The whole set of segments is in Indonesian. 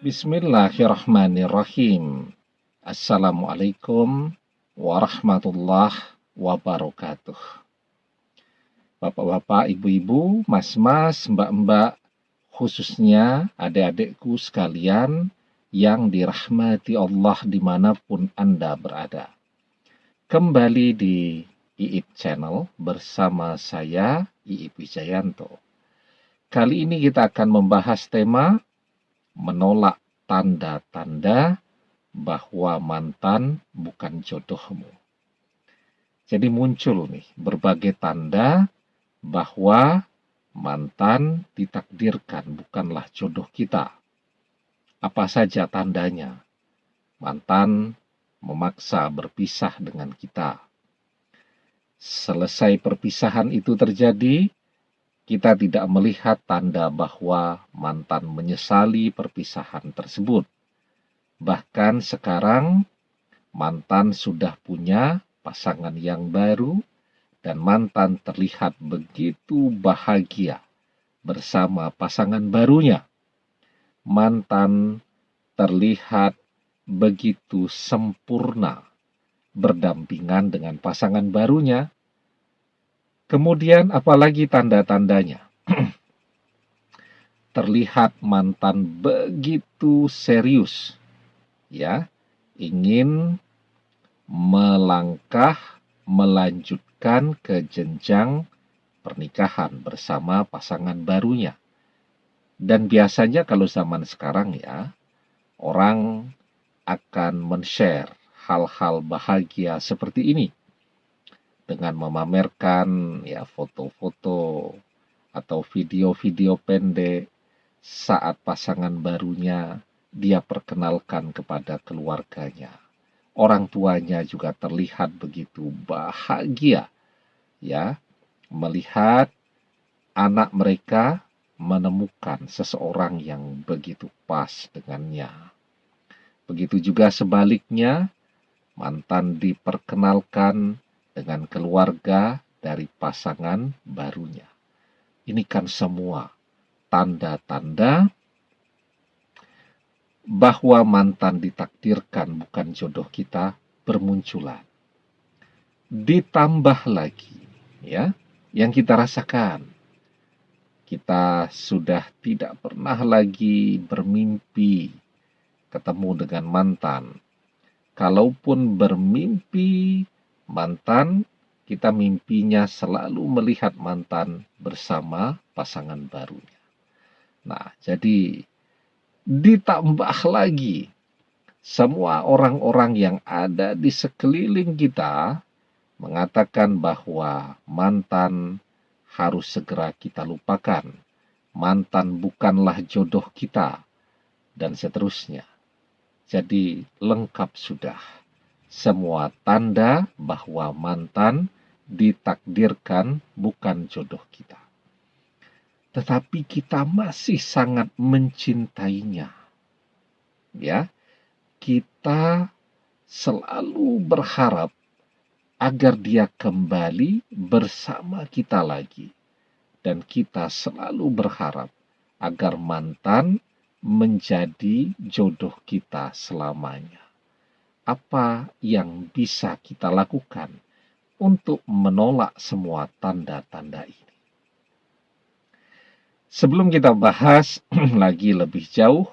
Bismillahirrahmanirrahim. Assalamualaikum warahmatullahi wabarakatuh. Bapak-bapak, ibu-ibu, mas-mas, mbak-mbak, khususnya adik-adikku sekalian yang dirahmati Allah dimanapun Anda berada. Kembali di IIP Channel bersama saya, IIP Wijayanto. Kali ini kita akan membahas tema menolak tanda-tanda bahwa mantan bukan jodohmu. Jadi muncul nih berbagai tanda bahwa mantan ditakdirkan bukanlah jodoh kita. Apa saja tandanya? Mantan memaksa berpisah dengan kita. Selesai perpisahan itu terjadi, kita tidak melihat tanda bahwa mantan menyesali perpisahan tersebut. Bahkan sekarang mantan sudah punya pasangan yang baru dan mantan terlihat begitu bahagia bersama pasangan barunya. Mantan terlihat begitu sempurna berdampingan dengan pasangan barunya. Kemudian apalagi tanda-tandanya? Terlihat mantan begitu serius, ya, ingin melangkah melanjutkan ke jenjang pernikahan bersama pasangan barunya. Dan biasanya kalau zaman sekarang ya, orang akan men-share hal-hal bahagia seperti ini dengan memamerkan ya foto-foto atau video-video pendek saat pasangan barunya dia perkenalkan kepada keluarganya. Orang tuanya juga terlihat begitu bahagia ya melihat anak mereka menemukan seseorang yang begitu pas dengannya. Begitu juga sebaliknya, mantan diperkenalkan dengan keluarga dari pasangan barunya. Ini kan semua tanda-tanda bahwa mantan ditakdirkan bukan jodoh kita bermunculan. Ditambah lagi, ya, yang kita rasakan. Kita sudah tidak pernah lagi bermimpi ketemu dengan mantan. Kalaupun bermimpi mantan, kita mimpinya selalu melihat mantan bersama pasangan barunya. Nah, jadi ditambah lagi semua orang-orang yang ada di sekeliling kita mengatakan bahwa mantan harus segera kita lupakan. Mantan bukanlah jodoh kita, dan seterusnya. Jadi lengkap sudah semua tanda bahwa mantan ditakdirkan bukan jodoh kita. Tetapi kita masih sangat mencintainya. Ya, kita selalu berharap agar dia kembali bersama kita lagi. Dan kita selalu berharap agar mantan menjadi jodoh kita selamanya. Apa yang bisa kita lakukan untuk menolak semua tanda-tanda ini? Sebelum kita bahas lagi lebih jauh,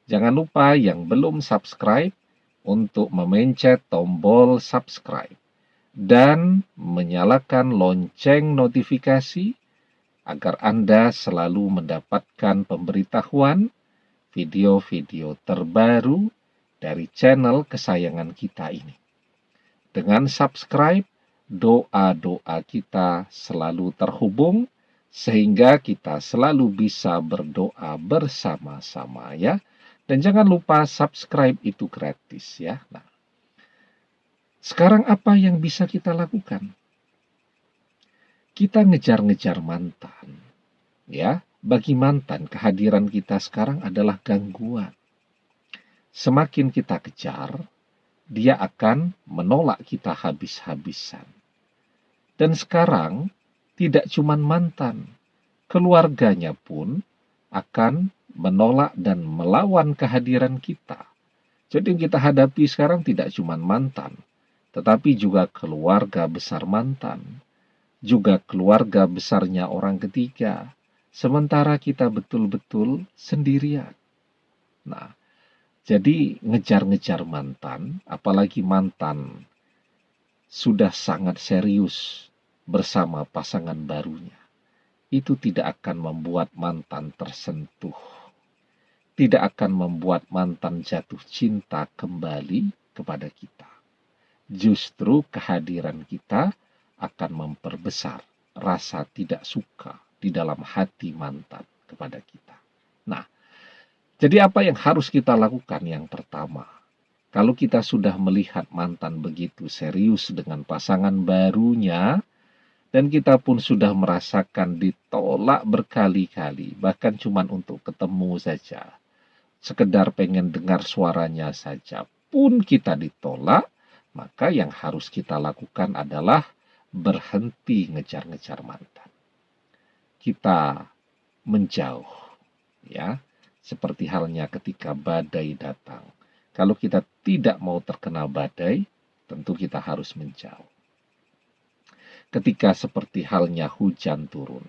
jangan lupa yang belum subscribe untuk memencet tombol subscribe dan menyalakan lonceng notifikasi agar Anda selalu mendapatkan pemberitahuan video-video terbaru dari channel kesayangan kita ini. Dengan subscribe, doa-doa kita selalu terhubung sehingga kita selalu bisa berdoa bersama-sama ya. Dan jangan lupa subscribe itu gratis ya. Nah, sekarang apa yang bisa kita lakukan? Kita ngejar-ngejar mantan. Ya, bagi mantan kehadiran kita sekarang adalah gangguan. Semakin kita kejar, dia akan menolak kita habis-habisan. Dan sekarang tidak cuma mantan, keluarganya pun akan menolak dan melawan kehadiran kita. Jadi yang kita hadapi sekarang tidak cuma mantan, tetapi juga keluarga besar mantan, juga keluarga besarnya orang ketiga, sementara kita betul-betul sendirian. Nah, jadi ngejar-ngejar mantan, apalagi mantan sudah sangat serius bersama pasangan barunya, itu tidak akan membuat mantan tersentuh, tidak akan membuat mantan jatuh cinta kembali kepada kita. Justru kehadiran kita akan memperbesar rasa tidak suka di dalam hati mantan kepada kita. Nah, jadi apa yang harus kita lakukan? Yang pertama, kalau kita sudah melihat mantan begitu serius dengan pasangan barunya, dan kita pun sudah merasakan ditolak berkali-kali, bahkan cuma untuk ketemu saja, sekedar pengen dengar suaranya saja pun kita ditolak, maka yang harus kita lakukan adalah berhenti ngejar-ngejar mantan. Kita menjauh, ya, seperti halnya ketika badai datang. Kalau kita tidak mau terkena badai, tentu kita harus menjauh. Ketika seperti halnya hujan turun,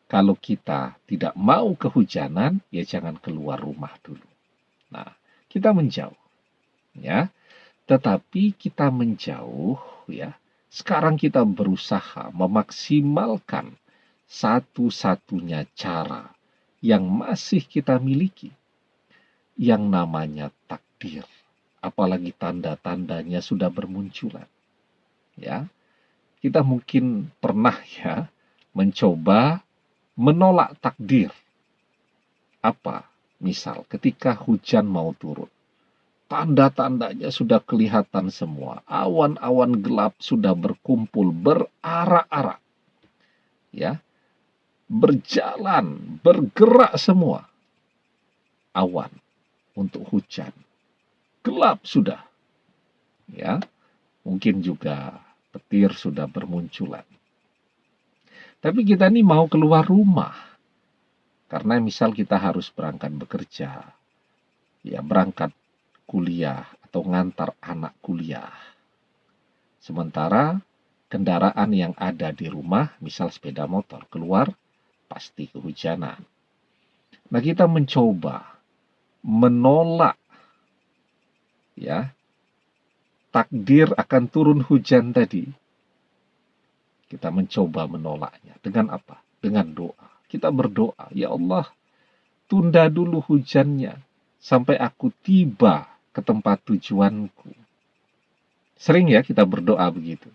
kalau kita tidak mau kehujanan, ya jangan keluar rumah dulu. Nah, kita menjauh, ya. Tetapi kita menjauh, ya. Sekarang kita berusaha memaksimalkan satu-satunya cara yang masih kita miliki, yang namanya takdir. Apalagi tanda-tandanya sudah bermunculan, ya. Kita mungkin pernah ya mencoba menolak takdir. Apa? Misal ketika hujan mau turun, tanda-tandanya sudah kelihatan semua. Awan-awan gelap sudah berkumpul berarak-arak. Ya, berjalan, bergerak semua. Awan untuk hujan. Gelap sudah. Ya, mungkin juga petir sudah bermunculan. Tapi kita ini mau keluar rumah. Karena misal kita harus berangkat bekerja. Ya, berangkat kuliah atau ngantar anak kuliah. Sementara kendaraan yang ada di rumah, misal sepeda motor, keluar pasti kehujanan. Nah, kita mencoba menolak, ya, takdir akan turun hujan tadi. Kita mencoba menolaknya. Dengan apa? Dengan doa. Kita berdoa, ya Allah, tunda dulu hujannya sampai aku tiba ke tempat tujuanku. Sering ya kita berdoa begitu.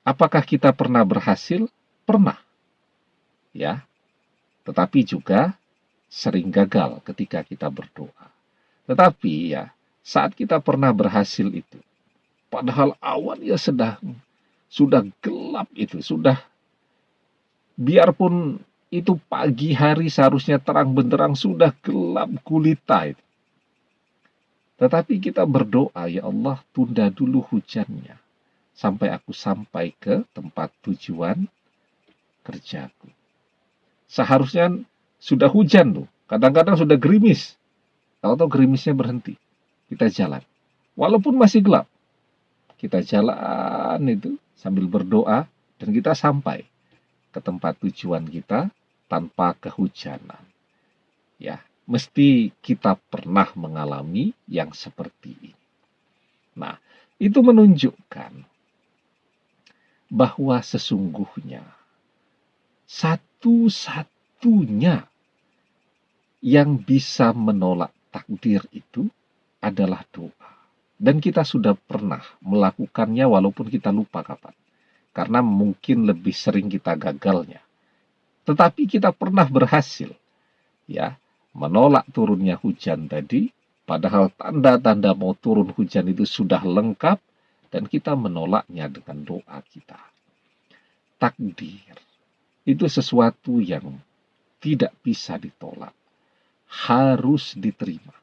Apakah kita pernah berhasil? Pernah. Ya. Tetapi juga sering gagal ketika kita berdoa. Tetapi ya, saat kita pernah berhasil itu, padahal awan ya sudah gelap itu, sudah, biarpun itu pagi hari seharusnya terang benderang, sudah gelap gulita itu. Tetapi kita berdoa, ya Allah, tunda dulu hujannya sampai aku sampai ke tempat tujuan kerjaku. Seharusnya sudah hujan tuh, kadang-kadang sudah gerimis. Tahu-tahu gerimisnya berhenti. Kita jalan. Walaupun masih gelap. Kita jalan itu sambil berdoa dan kita sampai ke tempat tujuan kita tanpa kehujanan. Ya, mesti kita pernah mengalami yang seperti ini. Nah, itu menunjukkan bahwa sesungguhnya satu-satunya yang bisa menolak takdir itu adalah doa. Dan kita sudah pernah melakukannya walaupun kita lupa kapan. Karena mungkin lebih sering kita gagalnya. Tetapi kita pernah berhasil, ya, menolak turunnya hujan tadi, padahal tanda-tanda mau turun hujan itu sudah lengkap, dan kita menolaknya dengan doa kita. Takdir itu sesuatu yang tidak bisa ditolak, harus diterima.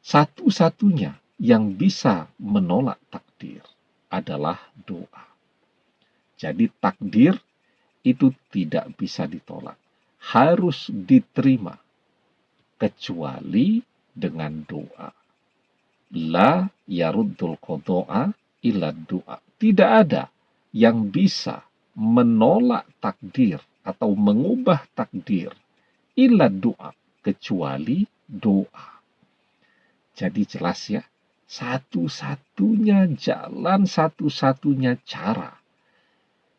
Satu-satunya yang bisa menolak takdir adalah doa. Jadi takdir itu tidak bisa ditolak, harus diterima kecuali dengan doa. La yaruddul qada'a illa doa. Tidak ada yang bisa menolak takdir atau mengubah takdir illa doa, kecuali doa. Jadi jelas ya, satu-satunya jalan, satu-satunya cara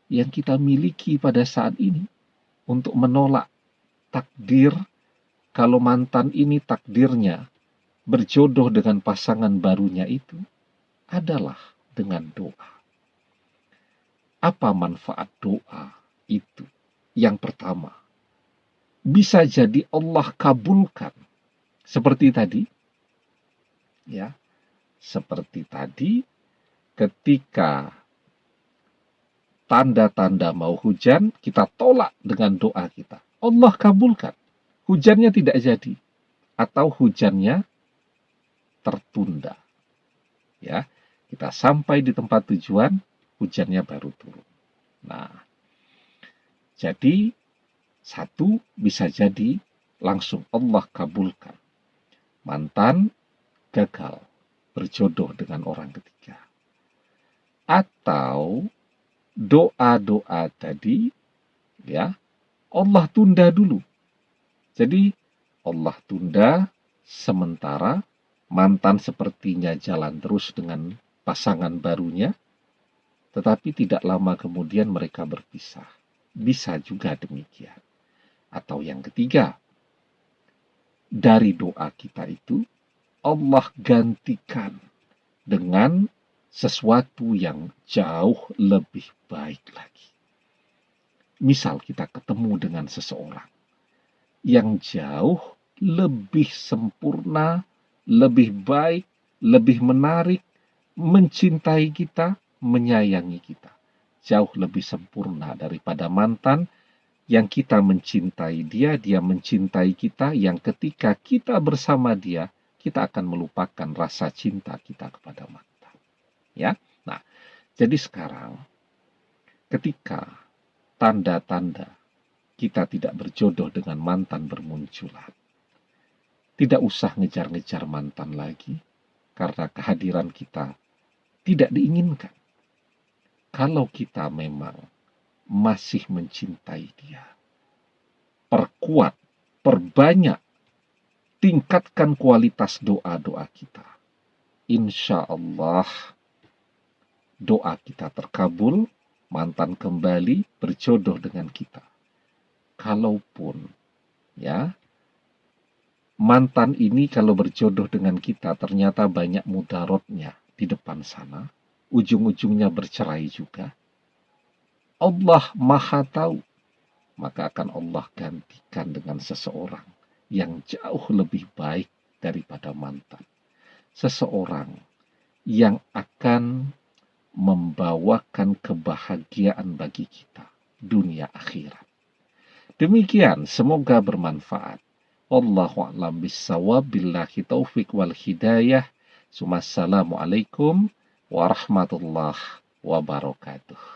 yang kita miliki pada saat ini untuk menolak takdir, kalau mantan ini takdirnya berjodoh dengan pasangan barunya itu, adalah dengan doa. Apa manfaat doa itu? Yang pertama, bisa jadi Allah kabulkan. Seperti tadi, ya, seperti tadi ketika tanda-tanda mau hujan, kita tolak dengan doa kita. Allah kabulkan. Hujannya tidak jadi. Atau hujannya tertunda. Ya, kita sampai di tempat tujuan, hujannya baru turun. Nah, jadi satu bisa jadi langsung Allah kabulkan. Mantan gagal berjodoh dengan orang ketiga. Atau doa-doa tadi, ya, Allah tunda dulu. Jadi Allah tunda sementara mantan sepertinya jalan terus dengan pasangan barunya, tetapi tidak lama kemudian mereka berpisah. Bisa juga demikian. Atau yang ketiga, dari doa kita itu Allah gantikan dengan sesuatu yang jauh lebih baik lagi. Misal kita ketemu dengan seseorang yang jauh lebih sempurna, lebih baik, lebih menarik, mencintai kita, menyayangi kita. Jauh lebih sempurna daripada mantan yang kita mencintai dia, dia mencintai kita, yang ketika kita bersama dia, kita akan melupakan rasa cinta kita kepada mantan. Ya, nah, jadi sekarang ketika tanda-tanda kita tidak berjodoh dengan mantan bermunculan, tidak usah ngejar-ngejar mantan lagi, karena kehadiran kita tidak diinginkan. Kalau kita memang masih mencintai dia, perkuat, perbanyak, tingkatkan kualitas doa-doa kita. Insya Allah doa kita terkabul, mantan kembali berjodoh dengan kita. Kalaupun ya mantan ini kalau berjodoh dengan kita ternyata banyak mudaratnya di depan sana, ujung-ujungnya bercerai juga, Allah Maha Tahu, maka akan Allah gantikan dengan seseorang yang jauh lebih baik daripada mantan. Seseorang yang akan membawakan kebahagiaan bagi kita dunia akhirat. Demikian, semoga bermanfaat. Wallahu a'lam bissawab, billahi taufik wal hidayah. Assalamualaikum warahmatullahi wabarakatuh.